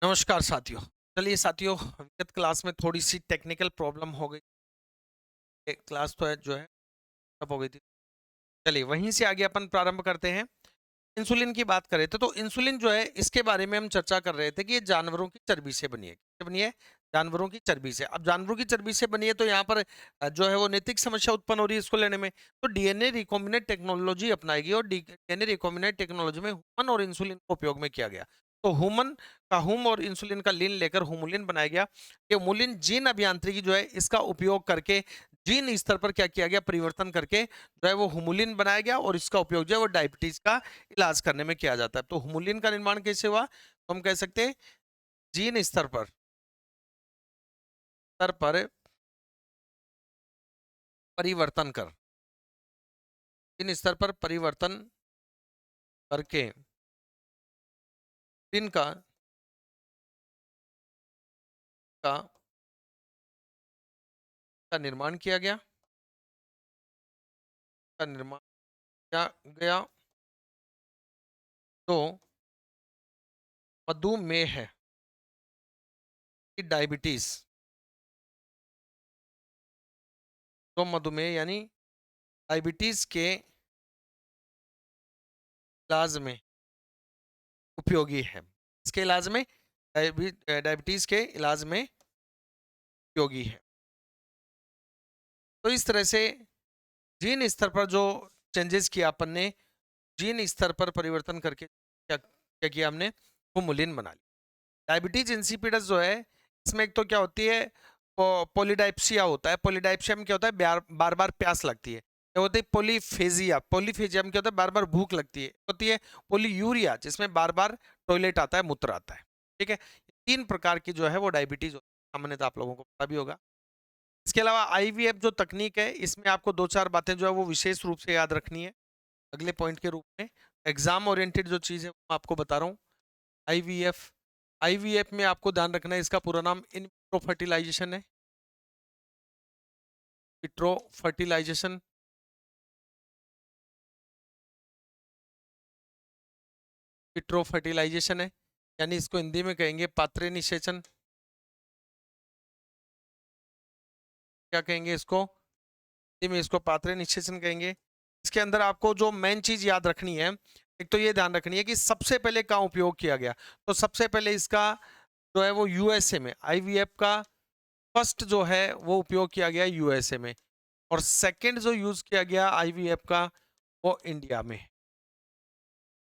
नमस्कार साथियों। चलिए साथियों, विगत क्लास में थोड़ी सी टेक्निकल प्रॉब्लम हो गई। क्लास तो है जो है तब हो गई थी। चलिए वहीं से आगे अपन प्रारंभ करते हैं। इंसुलिन की बात करें तो इंसुलिन जो है इसके बारे में हम चर्चा कर रहे थे कि ये जानवरों की चर्बी से बनी है। किससे बनी है? जानवरों की चर्बी से। अब जानवरों की चर्बी से बनी है तो यहाँ पर जो है वो नैतिक समस्या उत्पन्न हो रही है इसको लेने में। तो डीएनए रिकॉम्बिनेंट टेक्नोलॉजी अपनाएगी और डीएनए रिकॉम्बिनेंट टेक्नोलॉजी में ह्यूमन और इंसुलिन को उपयोग में किया गया। तो ह्यूमन का हुम और इंसुलिन का लीन लेकर हुमुलिन बनाया गया। ये हुमुलिन जीन अभियांत्रिकी जो है इसका उपयोग करके जीन स्तर पर क्या किया गया, परिवर्तन करके जो है वो हुमुलिन बनाया गया और इसका उपयोग जो है वो डायबिटीज का इलाज करने में किया जाता है। तो हुमुलिन का निर्माण कैसे हुआ? तो हम कह सकते हैं जीन स्तर पर परिवर्तन कर जीन स्तर पर परिवर्तन करके जीन का का निर्माण किया गया का निर्माण किया गया तो मधुमेह की डायबिटीज, तो मधुमेह यानी डायबिटीज के इलाज में उपयोगी है। इसके इलाज में डायबिटीज के इलाज में उपयोगी है। तो इस तरह से जीन स्तर पर जो चेंजेस किया अपन ने, जीन स्तर पर परिवर्तन करके क्या क्या किया हमने, हुमुलिन बना लिया। डायबिटीज इंसिपिडस जो है इसमें एक तो क्या होती है, पोलीडाइप्सिया होता है। पोलीडाइप्सिया में क्या होता है, बार बार प्यास लगती है। क्या होती है? पोलीफेजिया। पोलीफेजिया में क्या होता है, बार बार भूख लगती है। होती है पोलीयूरिया, जिसमें बार बार टॉयलेट आता है, मूत्र आता है। ठीक है, तीन प्रकार की जो है वो डायबिटीज सामान्यतः आप लोगों को पता भी होगा। इसके अलावा आईवीएफ जो तकनीक है इसमें आपको दो चार बातें जो है वो विशेष रूप से याद रखनी है अगले पॉइंट के रूप में। एग्जाम ओरिएंटेड जो चीज़ है वो मैं आपको बता रहा हूँ। आईवीएफ आईवीएफ में आपको ध्यान रखना है, इसका पूरा नाम इन विट्रो फर्टिलाइजेशन है। विट्रो फर्टिलाइजेशन विट्रो फर्टिलाइजेशन है, यानी इसको हिंदी में कहेंगे पात्रे निषेचन। क्या कहेंगे इसको? हिंदी में इसको पात्रे निषेचन कहेंगे। इसके अंदर आपको जो मेन चीज याद रखनी है, एक तो ये ध्यान रखनी है कि सबसे पहले कहाँ उपयोग किया गया। तो सबसे पहले इसका जो है वो यूएसए में, आईवीएफ का फर्स्ट जो है वो उपयोग किया गया यूएसए में, और सेकंड जो यूज किया गया आईवीएफ का वो इंडिया में।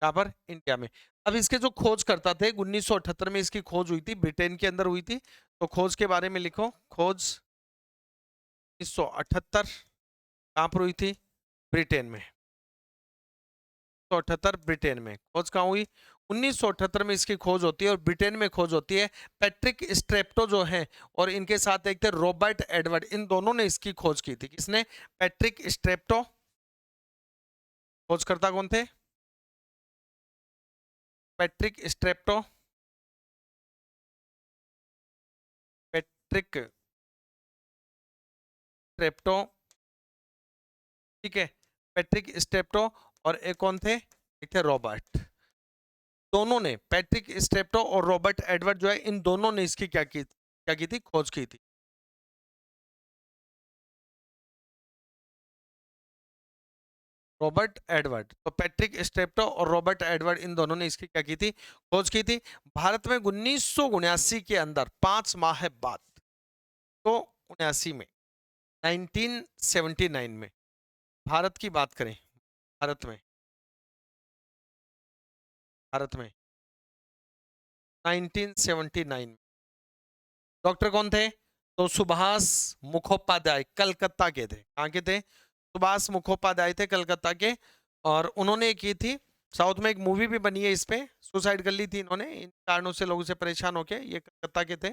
यहाँ पर इंडिया में। अब इसके जो खोज करता थे 1978 में इसकी खोज हुई थी, ब्रिटेन के अंदर हुई थी। तो खोज के बारे में लिखो, खोज 1978 कहाँ पर हुई थी? ब्रिटेन में। 1978 ब्रिटेन में खोज कहाँ हुई? 1978 में इसकी खोज होती है और ब्रिटेन में खोज होती है। पैट्रिक स्ट्रेप्टो जो है और इनके साथ एक थे रॉबर्ट एडवर्ड, इन दोनों ने इसकी खोज की थी। किसने? Patrick strepto. खोजकर्ता कौन थे? Patrick strepto. पैट्रिक स्ट्रेप्टो, ठीक है, पैट्रिक स्ट्रेप्टो। और एक कौन थे? एक थे रॉबर्ट। दोनों ने, पैट्रिक स्ट्रेप्टो और रॉबर्ट एडवर्ड जो है, इन दोनों ने इसकी क्या की थी? खोज की थी। रॉबर्ट एडवर्ड, तो पैट्रिक स्ट्रेप्टो और रॉबर्ट एडवर्ड, इन दोनों ने इसकी क्या की थी? खोज की थी। भारत में 1979 के अंदर 5 माह बाद, तो 79 में, 1979 में, भारत की बात करें, भारत में, भारत में 1979 में डॉक्टर कौन थे? तो सुभाष मुखोपाध्याय, कलकत्ता के थे। कहाँ के थे? सुभाष मुखोपाध्याय थे, कलकत्ता के। और उन्होंने की थी, साउथ में एक मूवी भी बनी है इस पे, सुसाइड कर ली थी इन्होंने इन कारणों से, लोगों से परेशान होके। ये कलकत्ता के थे।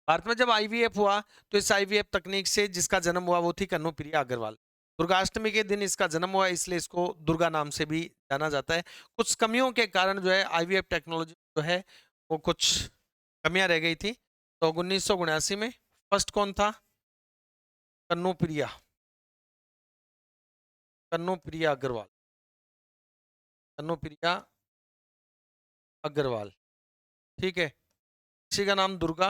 भारत में जब आईवीएफ हुआ तो इस आईवीएफ तकनीक से जिसका जन्म हुआ वो थी कन्नुप्रिया अग्रवाल। दुर्गाष्टमी के दिन इसका जन्म हुआ, इसलिए इसको दुर्गा नाम से भी जाना जाता है। कुछ कमियों के कारण जो है आईवीएफ टेक्नोलॉजी जो है वो कुछ कमियां रह गई थी। तो 1979 में फर्स्ट कौन था? कन्नुप्रिया, कन्नुप्रिया अग्रवाल, कन्नुप्रिया अग्रवाल। ठीक है, किसी का नाम दुर्गा,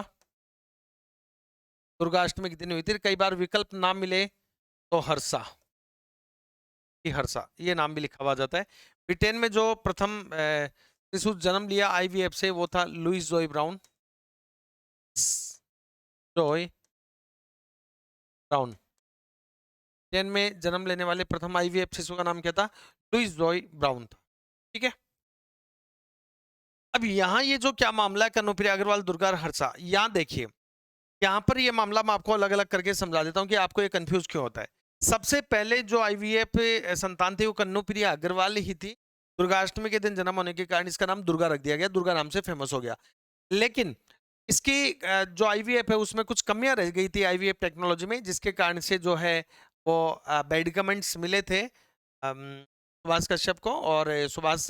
दुर्गाष्टमी के दिन हुई थी। कई बार विकल्प नाम मिले तो हर्षा, हर्षा ये नाम भी लिखा हुआ जाता है। ब्रिटेन में जो प्रथम शिशु जन्म लिया आईवीएफ से वो था Louise Joy Brown, Joy Brown. Britain में जन्म लेने वाले प्रथम आईवीएफ शिशु का नाम क्या था? लुइस जॉय ब्राउन था। ठीक है, अब यहाँ ये जो क्या मामला है कनुप्रिया अग्रवाल, दुर्गा और हर्षा, यहाँ देखिए, यहाँ पर ये मामला मैं आपको अलग अलग करके समझा देता हूँ कि आपको ये कंफ्यूज क्यों होता है। सबसे पहले जो आईवीएफ संतान थी वो कन्नुप्रिया अग्रवाल ही थी। दुर्गाष्टमी के दिन जन्म होने के कारण इसका नाम दुर्गा रख दिया गया, दुर्गा नाम से फेमस हो गया। लेकिन इसकी जो आईवीएफ है उसमें कुछ कमियां रह गई थी आईवीएफ टेक्नोलॉजी में, जिसके कारण से जो है वो मेडिकमेंट्स मिले थे सुभाष कश्यप को, और सुभाष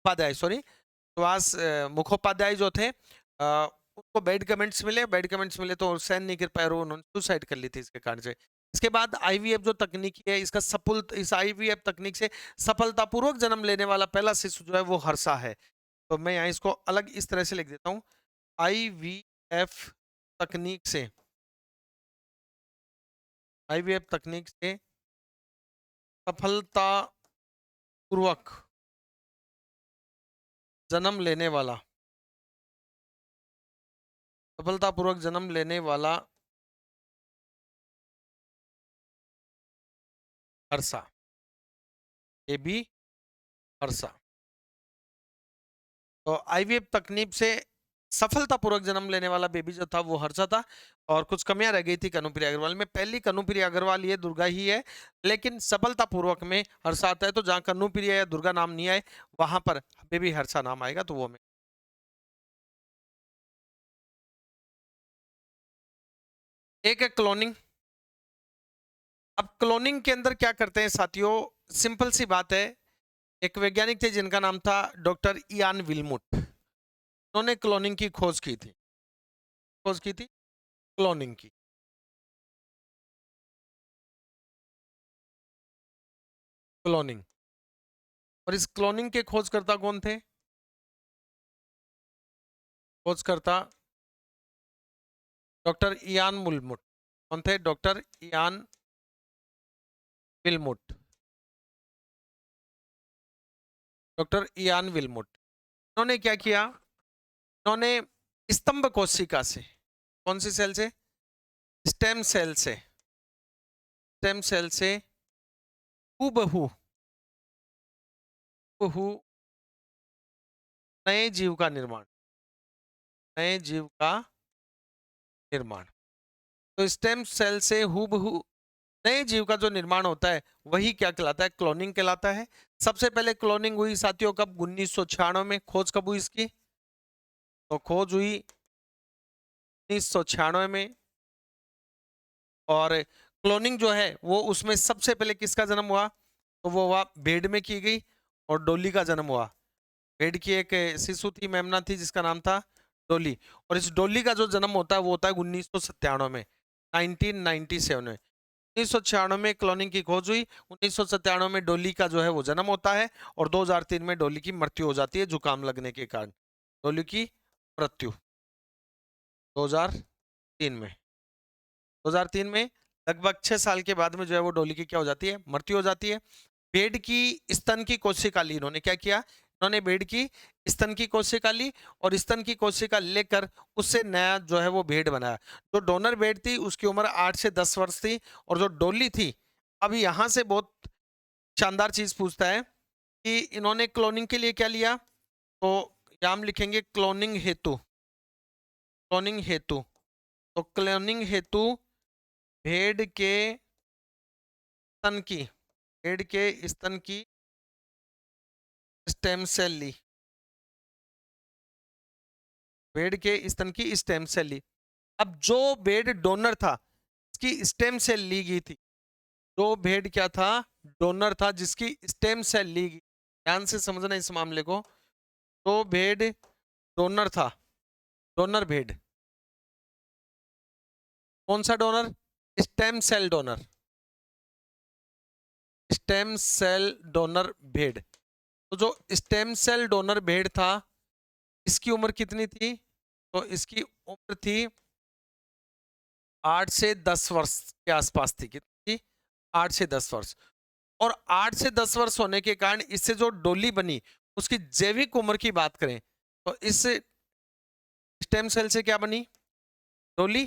उपाध्याय, सॉरी सुभाष मुखोपाध्याय जो थे उनको बैड कमेंट्स मिले तो सहन नहीं कर पाए और उन्होंने सुसाइड कर ली थी इसके कारण से। इसके बाद आईवीएफ जो तकनीकी है इसका इस आईवीएफ तकनीक से सफलतापूर्वक जन्म लेने वाला पहला शिशु जो है वो हर्षा है। तो मैं यहाँ इसको अलग इस तरह से लिख देता हूँ, आईवीएफ तकनीक से, आईवीएफ तकनीक से सफलतापूर्वक जन्म लेने वाला, सफलतापूर्वक जन्म लेने वाला हर्षा, बेबी हर्षा। तो आईवीएफ तकनीक से सफलतापूर्वक जन्म लेने वाला बेबी जो था वो हर्षा था, और कुछ कमियां रह गई थी कनुप्रिया अग्रवाल में। पहली कनुप्रिया अग्रवाल ये दुर्गा ही है, लेकिन सफलतापूर्वक में हर्षा आता है। तो जहां कनुप्रिया या दुर्गा नाम नहीं आए वहां पर बेबी हर्षा नाम आएगा, तो वो में एक है क्लोनिंग। अब क्लोनिंग के अंदर क्या करते हैं साथियों, सिंपल सी बात है, एक वैज्ञानिक थे जिनका नाम था डॉक्टर इयान विल्मुट। उन्होंने क्लोनिंग की खोज की थी, क्लोनिंग की। क्लोनिंग, और इस क्लोनिंग के खोजकर्ता कौन थे? खोजकर्ता डॉक्टर इयान मुलमुट। कौन थे? Doctor Ian Wilmut, doctor Ian Wilmut. इन्होंने क्या किया, इन्होंने स्तंभ कोशिका से, कौन सी सेल से? स्टेम सेल से, स्टेम सेल से हूबहू हूबहू नए जीव का निर्माण, नए जीव का निर्माण। तो स्टेम सेल से हूबहू नए जीव का जो निर्माण होता है वही क्या कहलाता है? क्लोनिंग कहलाता है। सबसे पहले क्लोनिंग हुई साथियों कब? 1996 में। खोज कब हुई इसकी? तो खोज हुई 1996 में। और क्लोनिंग जो है वो उसमें सबसे पहले किसका जन्म हुआ? तो वो हुआ भेड़ में की गई, और डोली का जन्म हुआ। भेड़ की एक शिशु थी, मेमना थी, जिसका नाम था डोली। और इस डोली का जो जन्म होता है वो होता है 1997 में, 1997 में। 1996 में क्लोनिंग की खोज हुई, 1997 में डोली का जो है वो जन्म होता है, और 2003 में डोली की मृत्यु हो जाती है जुकाम लगने के कारण। डोली की मृत्यु 2003 में, 2003 में लगभग 6 साल के बाद में जो है वो डोली की क्या हो जाती है? मृत्यु हो जाती है। भेड़ की स्तन की कोशिका ली, इन्होंने क्या किया, इन्होंने भेड़ की स्तन की कोशिका ली, और स्तन की कोशिका लेकर उससे नया जो है वो भेड़ बनाया। जो डोनर भेड़ थी उसकी उम्र 8 से 10 वर्ष थी, और जो डोली थी, अब यहाँ से बहुत शानदार चीज पूछता है कि इन्होंने क्लोनिंग के लिए क्या लिया, तो यहाँ हम लिखेंगे क्लोनिंग हेतु, क्लोनिंग हेतु। तो क्लोनिंग हेतु भेड़ के स्तन की, भेड़ के स्तन की स्टेम सेल ली, भेड़ के स्तन की स्टेम सेल ली। अब जो भेड़ डोनर था इसकी स्टेम सेल ली गई थी, जो भेड़ क्या था? डोनर था, जिसकी स्टेम सेल ली गई। ध्यान से समझना इस मामले को। तो भेड़ डोनर था, डोनर भेड़। कौन सा donor? Stem cell donor, stem cell donor भेड़। तो जो स्टेम सेल डोनर भेड़ था, इसकी उम्र कितनी थी? तो इसकी उम्र थी 8 से 10 वर्ष के आसपास थी। कितनी थी? 8 से 10 वर्ष। और 8 से 10 वर्ष होने के कारण इससे जो डोली बनी, उसकी जैविक उम्र की बात करें तो इस स्टेम सेल से क्या बनी? डोली।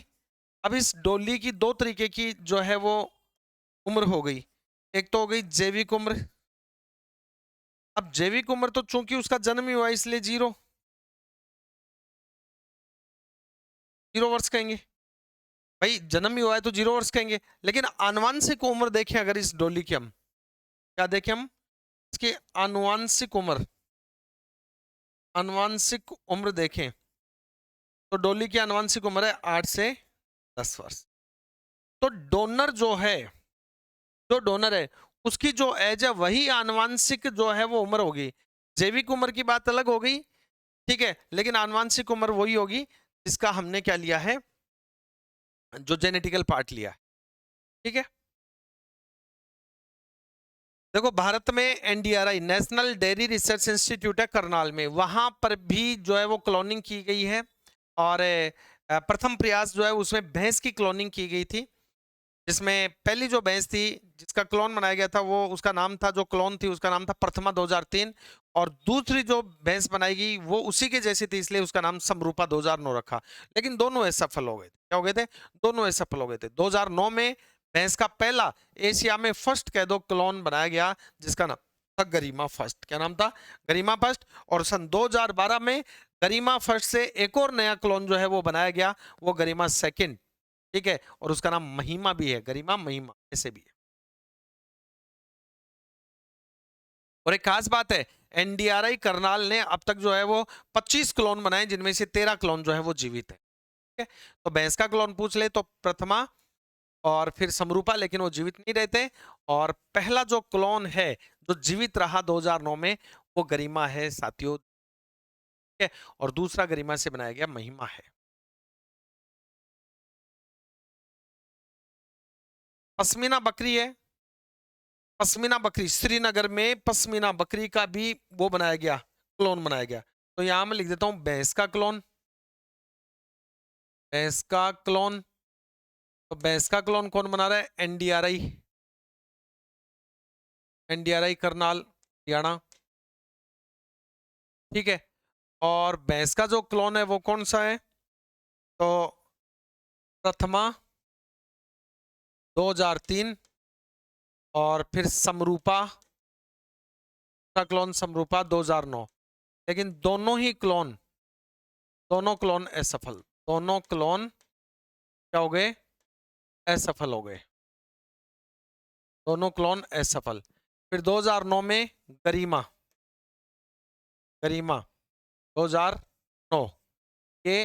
अब इस डोली की दो तरीके की जो है वो उम्र हो गई। एक तो हो गई जैविक उम्र। अब जैविक उम्र तो चूंकि उसका जन्म ही हुआ इसलिए 0 वर्ष कहेंगे। भाई जन्म ही हुआ है तो 0 वर्ष कहेंगे। लेकिन आनुवंशिक उम्र देखें अगर इस डोली की, हम क्या देखें, हम इसकी आनुवंशिक उम्र, आनुवंशिक उम्र देखें तो डोली की आनुवंशिक उम्र है 8 से 10 वर्ष। तो डोनर जो है, जो डोनर है उसकी जो एज है वही आनुवंशिक जो है वो उम्र होगी। जैविक उम्र की बात अलग हो गई, ठीक है, लेकिन आनुवंशिक उम्र वही होगी जिसका हमने क्या लिया है, जो जेनेटिकल पार्ट लिया है। ठीक है। देखो भारत में NDRI, national dairy research institute है करनाल में, वहां पर भी जो है वो क्लोनिंग की गई है। और प्रथम प्रयास जो है उसमें भैंस की क्लोनिंग की गई थी, जिसमें पहली जो भैंस थी जिसका क्लोन बनाया गया था वो, उसका नाम था, जो क्लोन थी उसका नाम था प्रथमा 2003। और दूसरी जो भैंस बनाई गई वो उसी के जैसी थी, इसलिए उसका नाम समरूपा 2009 रखा। लेकिन दोनों असफल हो गए थे। क्या हो गए थे? दोनों असफल हो गए थे। 2009 में भैंस का पहला एशिया में फर्स्ट कह दो क्लोन बनाया गया, जिसका नाम था गरिमा फर्स्ट। क्या नाम था? गरिमा फर्स्ट। और सन 2012 में गरिमा फर्स्ट से एक और नया क्लोन जो है वो बनाया गया, वो गरिमा सेकंड। ठीक है। और उसका नाम महिमा भी है, गरिमा महिमा ऐसे भी है। और एक खास बात है, एनडीआरआई करनाल ने अब तक जो है वो 25 क्लोन बनाए, जिनमें से 13 क्लोन जो है वो जीवित है। ठीक है। तो भैंस का क्लोन पूछ ले तो प्रथमा और फिर समरूपा, लेकिन वो जीवित नहीं रहते। और पहला जो क्लोन है जो जीवित रहा 2009 में, वो गरिमा है साथियों। ठीक है। और दूसरा गरिमा से बनाया गया महिमा है। पश्मीना बकरी है, पश्मीना बकरी, श्रीनगर में पश्मीना बकरी का भी वो बनाया गया, क्लोन बनाया गया। तो यहां मैं लिख देता हूं भैंस का क्लोन, भैंस का क्लोन। तो भैंस का क्लोन कौन बना रहा है? NDRI, NDRI Karnal Haryana. ठीक है। और भैंस का जो क्लोन है वो कौन सा है? तो प्रथमा 2003, और फिर समरूपा का क्लोन समरूपा 2009। लेकिन दोनों क्लोन असफल, दोनों क्लोन क्या हो गए? असफल हो गए, दोनों क्लोन असफल। फिर 2009 में गरिमा, गरिमा 2009 के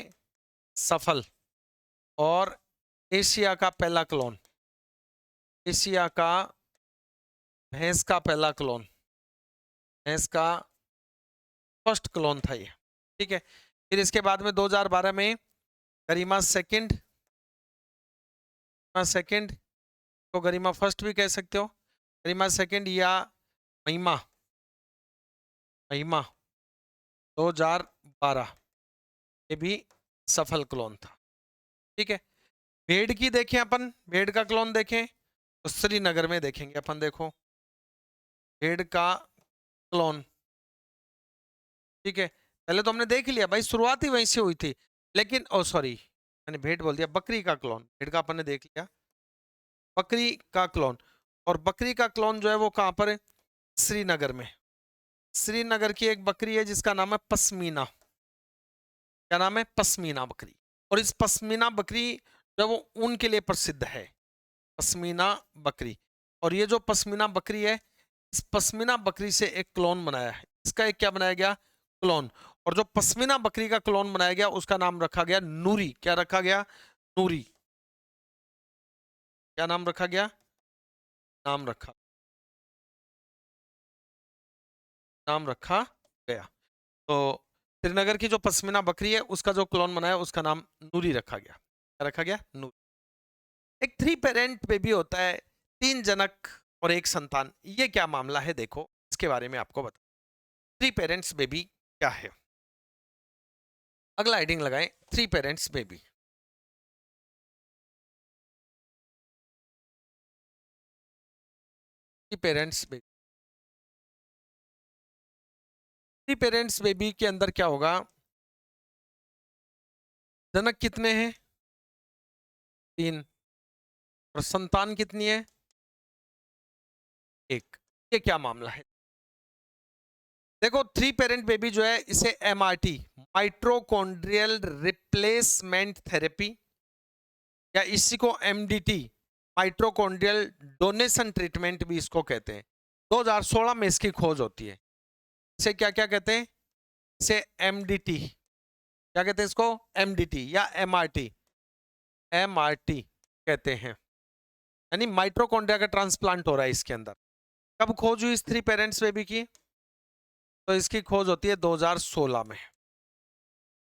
सफल। और एशिया का पहला क्लोन, एशिया का भैंस का पहला क्लोन, भैंस का फर्स्ट क्लोन था ये। ठीक है। फिर इसके बाद में 2012 में गरिमा सेकंड, सेकंड को गरिमा फर्स्ट भी कह सकते हो, गरिमा सेकंड या महिमा, महिमा 2012, ये भी सफल क्लोन था। ठीक है। भेड़ की देखें अपन, भेड़ का क्लोन देखें तो श्रीनगर में देखेंगे अपन। देखो भेड़ का क्लोन, ठीक है, पहले तो हमने देख लिया भाई, शुरुआत ही वहीं से हुई थी। लेकिन ओ सॉरी, मैंने भेड़ बोल दिया, बकरी का क्लोन, भेड़ का अपन ने देख लिया, बकरी का क्लोन। और बकरी का क्लोन जो है वो कहां पर है? श्रीनगर में। श्रीनगर की एक बकरी है जिसका नाम है पश्मीना। क्या नाम है? पश्मीना बकरी। और इस पश्मीना बकरी जो है वो ऊन के लिए प्रसिद्ध है, पश्मीना बकरी। और ये जो पश्मीना बकरी है, इस पश्मीना बकरी से एक क्लोन बनाया है, इसका एक क्या बनाया गया? क्लोन। और जो पश्मीना बकरी का क्लोन बनाया गया उसका नाम रखा गया नूरी। क्या रखा गया? नूरी। क्या नाम रखा गया? नाम रखा, नाम रखा गया। तो श्रीनगर की जो पश्मीना बकरी है उसका जो क्लोन बनाया उसका नाम नूरी रखा गया। क्या रखा गया? नूरी। एक 3 पेरेंट बेबी होता है, 3 जनक और एक संतान, ये क्या मामला है? देखो इसके बारे में आपको बता। 3 पेरेंट्स बेबी क्या है? अगला हेडिंग लगाएं, 3 parents baby. 3 parents baby. 3 parents baby के अंदर क्या होगा, जनक कितने हैं, 3, और संतान कितनी है, 1। ये क्या मामला है, देखो 3 पेरेंट बेबी जो है इसे एमआरटी, माइट्रोकॉन्ड्रियल रिप्लेसमेंट थेरेपी, या इसी को एमडीटी, माइट्रोकॉन्ड्रियल डोनेशन ट्रीटमेंट भी इसको कहते हैं। 2016 में इसकी खोज होती है। इसे क्या क्या कहते हैं, इसे एमडीटी, क्या कहते हैं इसको, एमडीटी या एमआरटी, एमआरटी कहते हैं, यानी माइट्रोकॉन्ड्रिया का ट्रांसप्लांट हो रहा है इसके अंदर। कब खोज हुई इस 3 पेरेंट्स बेबी की, तो इसकी खोज होती है 2016 में।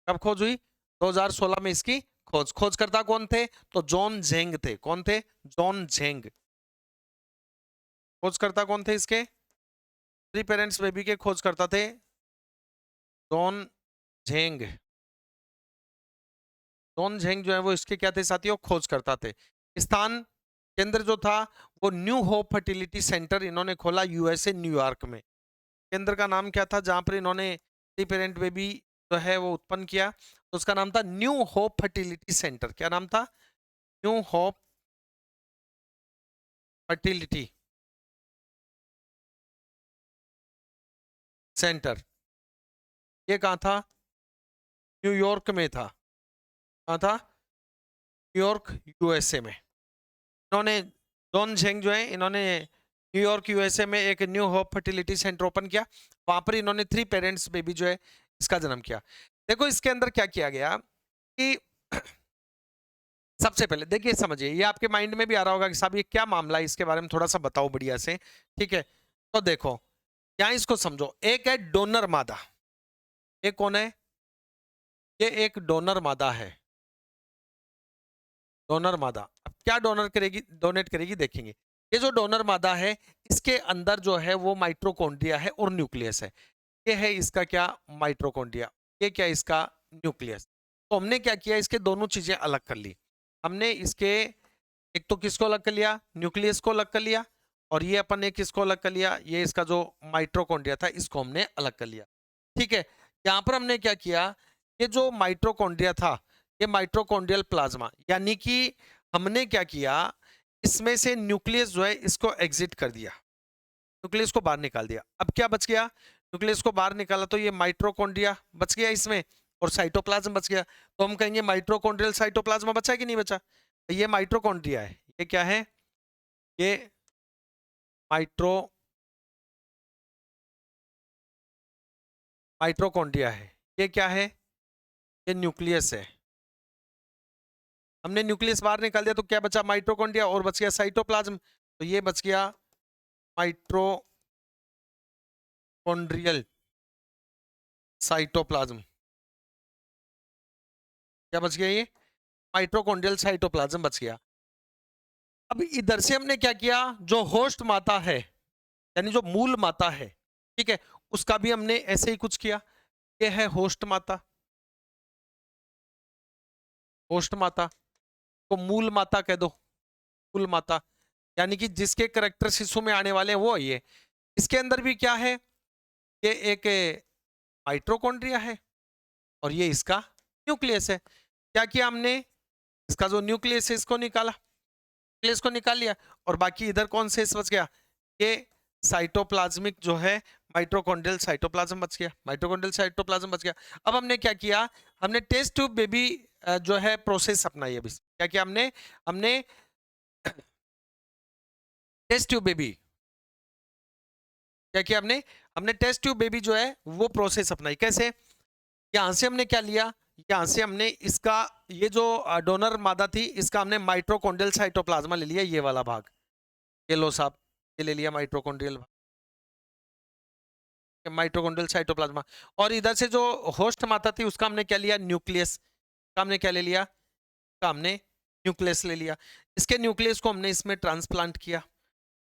कब खोज हुई, 2016 में इसकी खोजकर्ता कौन थे, तो जॉन झेंग थे। कौन थे, जॉन झेंग। खोजकर्ता कौन थे इसके, 3 पेरेंट्स बेबी के खोजकर्ता थे जॉन झेंग। जॉन झेंग जो है वो इसके क्या थे साथियों, खोजकर्ता थे। स्थान केंद्र जो था वो न्यू होप फर्टिलिटी सेंटर इन्होंने खोला यूएसए, न्यूयॉर्क में। केंद्र का नाम क्या था जहां पर इन्होंने 3 पेरेंट बेबी जो है वो उत्पन्न किया, तो उसका नाम था न्यू होप फर्टिलिटी सेंटर। क्या नाम था, न्यू होप फर्टिलिटी सेंटर। ये कहाँ था, न्यूयॉर्क में था। कहाँ था, न्यूयॉर्क यूएसए में। इन्होंने, जॉन झेंग जो है, इन्होंने न्यूयॉर्क यूएसए में एक new hope fertility centre open किया। वहां पर इन्होंने 3 पेरेंट्स बेबी जो है इसका जन्म किया। देखो इसके अंदर क्या किया गया कि सबसे पहले देखिए, समझिए, ये आपके माइंड में भी आ रहा होगा कि साहब ये क्या मामला है, इसके बारे में थोड़ा सा बताओ बढ़िया से। ठीक है, तो देखो क्या, इसको समझो। एक है डोनर मादा, एक कौन है, ये एक डोनर मादा है। डोनर मादा अब क्या डोनर करेगी, डोनेट करेगी, देखेंगे। ये जो डोनर मादा है इसके अंदर जो है वो माइट्रोकॉन्ड्रिया है और न्यूक्लियस है। ये है इसका क्या, माइट्रोकॉन्ड्रिया, ये क्या इसका न्यूक्लियस। तो हमने क्या किया, इसके दोनों चीजें अलग कर ली। हमने इसके एक तो किसको अलग कर लिया, न्यूक्लियस को अलग कर लिया, और ये अपन ने किसको अलग कर लिया, ये इसका जो माइट्रोकॉन्ड्रिया था इसको हमने अलग कर लिया। ठीक है, यहाँ पर हमने क्या किया, ये जो माइट्रोकॉन्ड्रिया था, ये माइट्रोकॉन्ड्रियल प्लाज्मा, यानी कि हमने क्या किया, इसमें से न्यूक्लियस जो है इसको एग्जिट कर दिया, न्यूक्लियस को बाहर निकाल दिया। अब क्या बच गया, न्यूक्लियस को बाहर निकाला तो ये माइट्रोकॉन्ड्रिया बच गया इसमें, और साइटोप्लाज्म बच गया। तो हम कहेंगे माइट्रोकॉन्ड्रियल साइटोप्लाज्मा बचा कि नहीं बचा, ये माइट्रोकॉन्ड्रिया है। ये क्या है, ये माइट्रो माइट्रोकॉन्ड्रिया है। ये क्या है, ये न्यूक्लियस है। हमने न्यूक्लियस बाहर निकाल दिया तो क्या बचा, माइट्रोकॉन्ड्रिया, और बच गया साइटोप्लाज्म। तो ये बच गया माइट्रोकॉन्ड्रियल साइटोप्लाज्म। क्या बच गया, ये माइट्रोकॉन्ड्रियल साइटोप्लाज्म बच गया। अब इधर से हमने क्या किया, जो होस्ट माता है, यानी जो मूल माता है, ठीक है, उसका भी हमने ऐसे ही कुछ किया। ये है होस्ट माता, होस्ट माता को मूल माता कह दो, मूल माता, यानी कि जिसके करैक्टर शिशु में आने वाले हैं वो ये। इसके अंदर भी क्या है, ये एक माइट्रोकॉन्ड्रिया है और ये इसका न्यूक्लियस है। क्या किया हमने, इसका जो न्यूक्लियस है इसको निकाला, न्यूक्लियस को निकाल लिया, और बाकी इधर कौन से बच गया, ये साइटोप्लाज्मिक जो है माइट्रोकॉन्ड्रियल साइटोप्लाज्म बच गया, माइट्रोकॉन्ड्रियल साइटोप्लाज्म बच गया। अब हमने क्या किया, हमने टेस्ट ट्यूब बेबी जो है प्रोसेस अपनाई। अभी क्या किया हमने, हमने टेस्ट ट्यूब बेबी, क्या किया हमने, हमने टेस्ट ट्यूब बेबी जो है वो प्रोसेस अपनाई। कैसे, यहां से हमने क्या लिया, यहां से हमने इसका, ये जो डोनर मादा थी इसका हमने माइट्रोकॉन्ड्रियल साइटोप्लाज्मा ले लिया, ये वाला भाग, ये लो साहब, ये ले लिया माइट्रोकॉन्ड्रियल, माइट्रोकॉन्ड्रियल साइटोप्लाज्मा। और इधर से जो होस्ट माता थी उसका हमने क्या लिया, न्यूक्लियस का हमने क्या ले लिया, का हमने न्यूक्लियस ले लिया। इसके न्यूक्लियस को हमने इसमें ट्रांसप्लांट किया,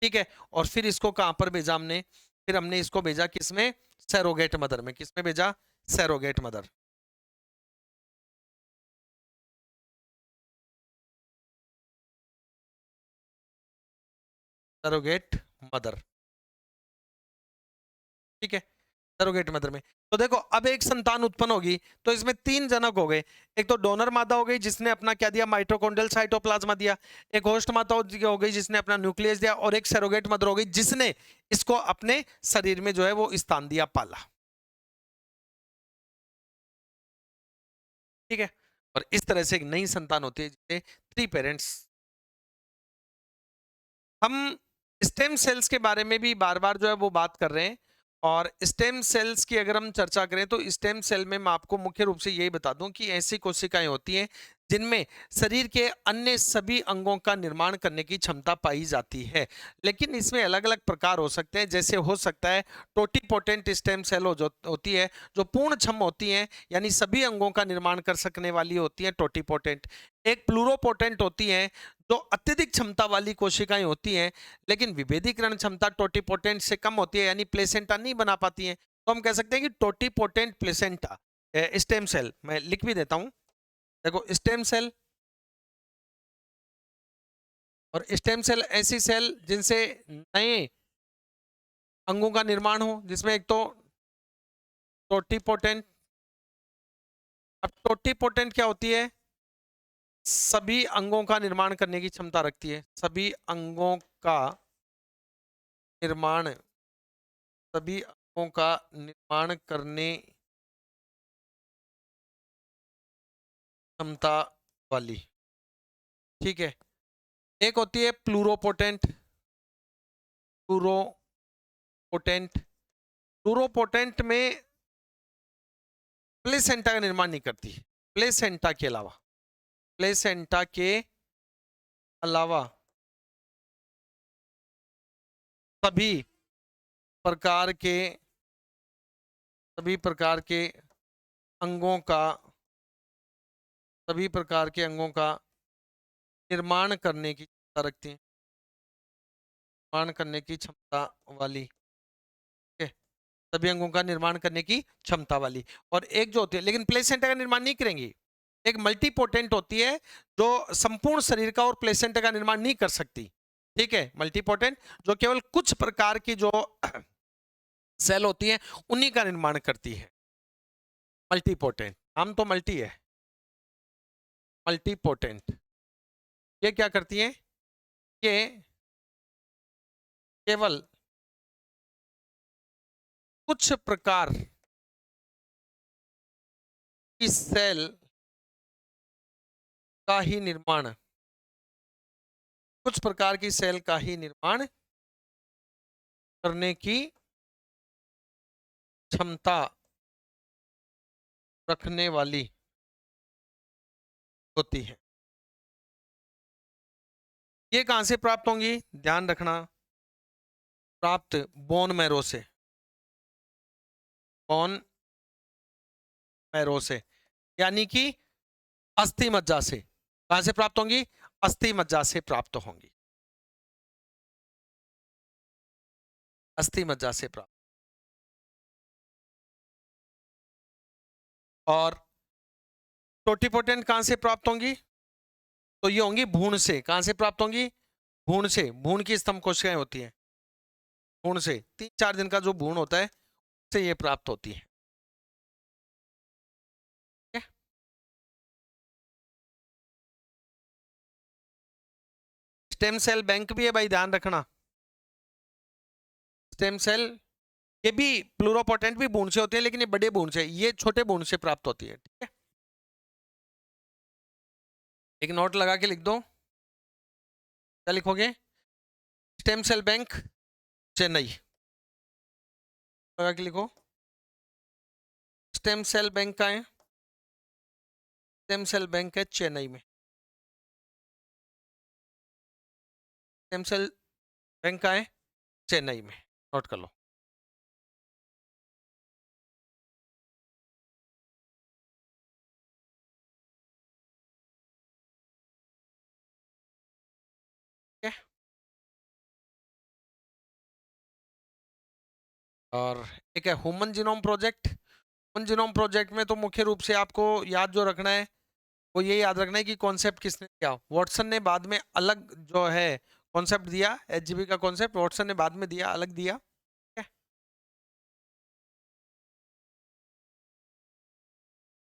ठीक है, और फिर इसको कहां पर भेजा हमने, फिर हमने इसको भेजा किसमें, सैरोगेट मदर में। किसमें भेजा, सैरोगेट मदर। सरोगेट मदर, ठीक है, सरोगेट मदर में। तो देखो अब एक संतान उत्पन्न होगी तो इसमें 3 जनक हो गए। एक तो डोनर माता हो गई जिसने अपना क्या दिया, माइटोकॉन्ड्रियल साइटोप्लाज्मा दिया। एक होस्ट माता हो गई जिसने अपना न्यूक्लियस दिया, और एक सरोगेट मदर हो गई जिसने इसको अपने शरीर में जो है वो स्थान दिया, पाला, ठीक है। और इस तरह से एक नई संतान होती है जिसे 3 पेरेंट्स। हम स्टेम सेल्स के बारे में भी बार बार जो है वो बात कर रहे हैं, और स्टेम सेल्स की अगर हम चर्चा करें तो स्टेम सेल में मैं आपको मुख्य रूप से यही बता दूं कि ऐसी कोशिकाएं होती हैं जिनमें शरीर के अन्य सभी अंगों का निर्माण करने की क्षमता पाई जाती है, लेकिन इसमें अलग अलग प्रकार हो सकते हैं। जैसे हो सकता है टोटीपोटेंट स्टेम सेल जो होती है, जो पूर्ण क्षम होती हैं, यानी सभी अंगों का निर्माण कर सकने वाली होती है टोटीपोटेंट। एक प्लूरोपोटेंट होती है जो अत्यधिक क्षमता वाली कोशिकाएं होती हैं, लेकिन विभेदीकरण क्षमता टोटीपोटेंट से कम होती है, यानी प्लेसेंटा नहीं बना पाती हैं। तो हम कह सकते हैं कि टोटीपोटेंट प्लेसेंटा स्टेम सेल, मैं लिख भी देता हूं, देखो स्टेम सेल और स्टेम सेल ऐसी सेल जिनसे नए अंगों का निर्माण हो, जिसमें एक तो टोटीपोटेंट। अब टोटीपोटेंट क्या होती है, सभी अंगों का निर्माण करने की क्षमता रखती है, सभी अंगों का निर्माण, सभी अंगों का निर्माण करने क्षमता वाली, ठीक है। एक होती है प्लूरोपोटेंट, प्लूरोपोटेंट, प्लूरोपोटेंट में प्लेसेंटा का निर्माण नहीं करती, प्लेसेंटा के अलावा, प्लेसेंटा के अलावा सभी प्रकार के, सभी प्रकार के अंगों का, सभी प्रकार के अंगों का निर्माण करने की क्षमता रखती है, निर्माण करने की क्षमता वाली, ठीक है, सभी अंगों का निर्माण करने की क्षमता वाली। और एक जो होती है, लेकिन प्लेसेंटा का निर्माण नहीं करेंगी, एक मल्टीपोटेंट होती है जो संपूर्ण शरीर का और प्लेसेंटा का निर्माण नहीं कर सकती, ठीक है। मल्टीपोटेंट जो केवल कुछ प्रकार की जो सेल होती है उन्हीं का निर्माण करती है, मल्टीपोटेंट, नाम तो मल्टी है, मल्टीपोटेंट। ये क्या करती है, ये केवल कुछ प्रकार की सेल का ही निर्माण, कुछ प्रकार की सेल का ही निर्माण करने की क्षमता रखने वाली होती है। ये कहां से प्राप्त होंगी, ध्यान रखना, प्राप्त बोन मैरो से, बोन मैरो से, यानी कि अस्थि मज्जा से। कहां से प्राप्त होंगी, अस्थि मज्जा से प्राप्त होंगी, अस्थि मज्जा से प्राप्त। और टोटीपोटेंट कहां से प्राप्त होंगी, तो ये होंगी भ्रूण से। कहां से प्राप्त होंगी, भ्रूण से, भ्रूण की स्तंभ कोशिकाएं होती हैं, भ्रूण से 3-4 दिन का जो भ्रूण होता है उससे ये प्राप्त होती है, ठीक है? स्टेम सेल बैंक भी है भाई, ध्यान रखना, स्टेम सेल ये भी प्लूरोपोटेंट भी भ्रूण से होते हैं, लेकिन ये बड़े भ्रूण से, ये छोटे भ्रूण से प्राप्त होती है, ठीक है। एक नोट लगा के लिख दो, क्या लिखोगे, स्टेम सेल बैंक चेन्नई, लगा के लिखो, स्टेम सेल बैंक का है, स्टेम सेल बैंक है चेन्नई में, स्टेम सेल बैंक का है चेन्नई में, नोट कर लो। ठीक है, और एक है human genome project. Human genome project में तो मुख्य रूप से आपको याद जो रखना है वो ये याद रखना है कि कॉन्सेप्ट किसने किया, वॉटसन ने बाद में अलग जो है कॉन्सेप्ट दिया, एचजीबी का कॉन्सेप्ट वाटसन ने बाद में दिया, अलग दिया।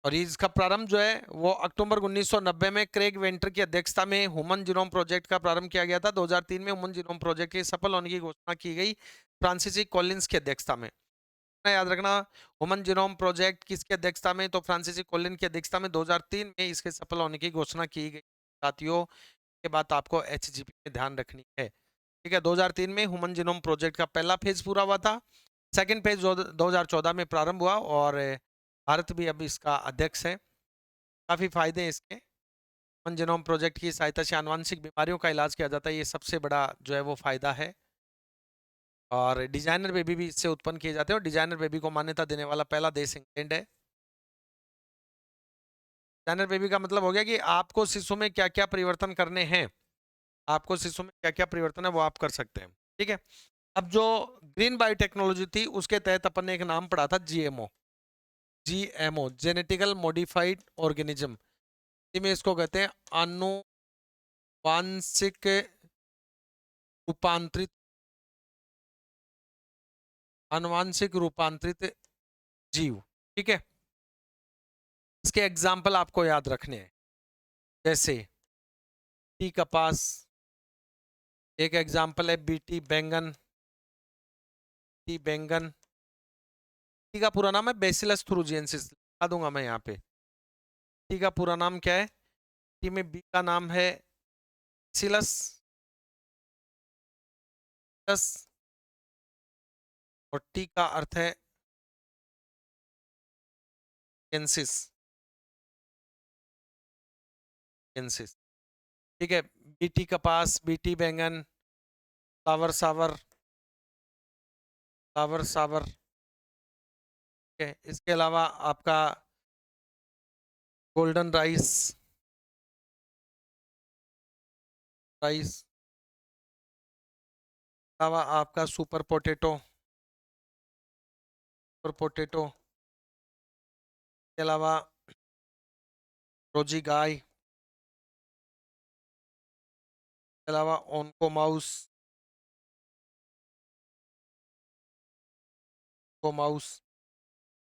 और इसका प्रारंभ जो है वो अक्टूबर 1990 में क्रेग वेंटर की अध्यक्षता में ह्यूमन जीनोम प्रोजेक्ट का प्रारंभ किया गया था। 2003 में ह्यूमन जीनोम प्रोजेक्ट के सफल होने की घोषणा की गई फ्रांसीसी कॉलिंस की अध्यक्षता में। याद रखना, ह्यूमन जीनोम प्रोजेक्ट किसकी अध्यक्षता में, तो फ्रांसीसी कॉलिन की अध्यक्षता में 2003 में इसके सफल होने की घोषणा की गई। साथियों, के बाद आपको एचजीपी में ध्यान रखनी है। ठीक है, 2003 में ह्यूमन जीनोम प्रोजेक्ट का पहला फेज पूरा हुआ था। सेकंड फेज 2014 में प्रारंभ हुआ और भारत भी अब इसका अध्यक्ष है। काफी फायदे हैं इसके। ह्यूमन जीनोम प्रोजेक्ट की सहायता से आनुवंशिक बीमारियों का इलाज किया जाता है, ये सबसे बड़ा जो है वो फायदा है। और डिजाइनर बेबी भी इससे उत्पन्न किए जाते हैं, और डिजाइनर बेबी को मान्यता देने वाला पहला देश इंग्लैंड है। डिजाइनर बेबी का मतलब हो गया कि आपको शिशु में क्या क्या परिवर्तन करने हैं, आपको शिशु में क्या क्या परिवर्तन है वो आप कर सकते हैं। ठीक है, अब जो ग्रीन बायोटेक्नोलॉजी थी उसके तहत अपन ने एक नाम पढ़ा था GMO. GMO genetical modified organism, में इसको कहते हैं आनुवांशिक रूपांतरित, आनुवांशिक रूपांतरित जीव। ठीक है, इसके एग्जाम्पल आपको याद रखने हैं, जैसे टी कपास, एक एग्जाम्पल है बीटी बैंगन, टी बैंगन, टी का पूरा नाम है बेसिलस थ्रूजिएंसिस, बता दूंगा मैं यहाँ पे। टी का पूरा नाम क्या है, टी में बी का नाम है सिलस और टी का अर्थ है केंसिस, केंसिस। ठीक है, बीटी कपास, बीटी बैंगन, फ्लावर सावर, फ्लावर सावर। ठीक है, इसके अलावा आपका गोल्डन राइस, राइस, अलावा आपका सुपर पोटैटो, सुपर पोटैटो के अलावा रोजी गाय, के अलावा ओनको माउस, को माउस,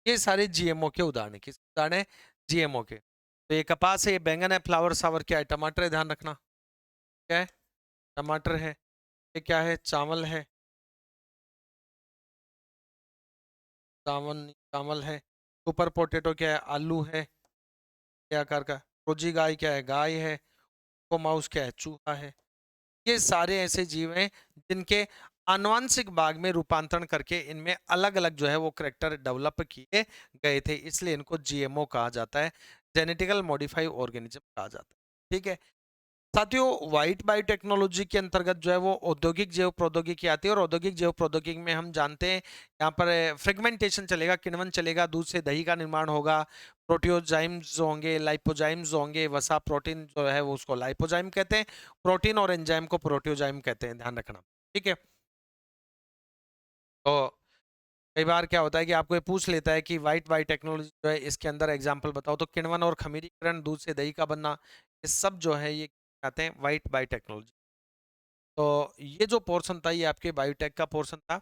ये सारे जीएमओ के उदाहरण है। किस उदाहरण है, जीएमओ के। तो ये कपास है, ये बैंगन है, फ्लावर सावर क्या है, टमाटर है, ध्यान रखना क्या है, टमाटर है। ये क्या है, चावल है, चावल चावल है। सुपर पोटैटो क्या है, आलू है, क्या आकार का। रोजी गाय क्या है, गाय है। को माउस क्या है, चूहा है। ये सारे ऐसे जीव हैं जिनके आनुवंशिक भाग में रूपांतरण करके इनमें अलग अलग जो है वो करेक्टर डेवलप किए गए थे, इसलिए इनको जीएमओ कहा जाता है, जेनेटिकल मॉडिफाइड ऑर्गेनिज्म कहा जाता है। ठीक है साथियों, व्हाइट बायोटेक्नोलॉजी के अंतर्गत जो है वो औद्योगिक जैव प्रौद्योगिकी आती है, और औद्योगिक जैव प्रौद्योगिकी में हम जानते हैं यहाँ पर फ्रेगमेंटेशन चलेगा, किण्वन चलेगा, दूध से दही का निर्माण होगा, प्रोटियोजाइम्स होंगे, लाइपोजाइम्स होंगे, वसा प्रोटीन जो है वो उसको लाइपोजाइम कहते हैं, प्रोटीन और एंजाइम को प्रोटियोजाइम कहते हैं, ध्यान रखना। ठीक है, तो कई बार क्या होता है कि आपको ये पूछ लेता है कि व्हाइट बायोटेक्नोलॉजी जो है इसके अंदर एग्जाम्पल बताओ, तो किण्वन और खमीरीकरण, दूध से दही का बनना, ये सब जो है ये कहते हैं व्हाइट बायोटेक्नोलॉजी। तो ये जो पोर्शन था ये आपके बायोटेक का पोर्शन था।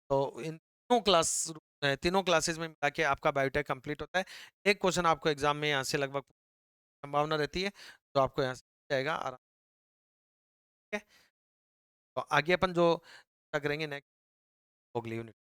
तो इन तीनों क्लासेस में मिला के आपका बायोटेक कंप्लीट होता है। एक क्वेश्चन आपको एग्जाम में यहाँ से लगभग संभावना रहती है, तो आपको यहाँ से जाएगा आराम। ठीक है, तो आगे अपन जो करेंगे नेक्स्ट अगली यूनिट।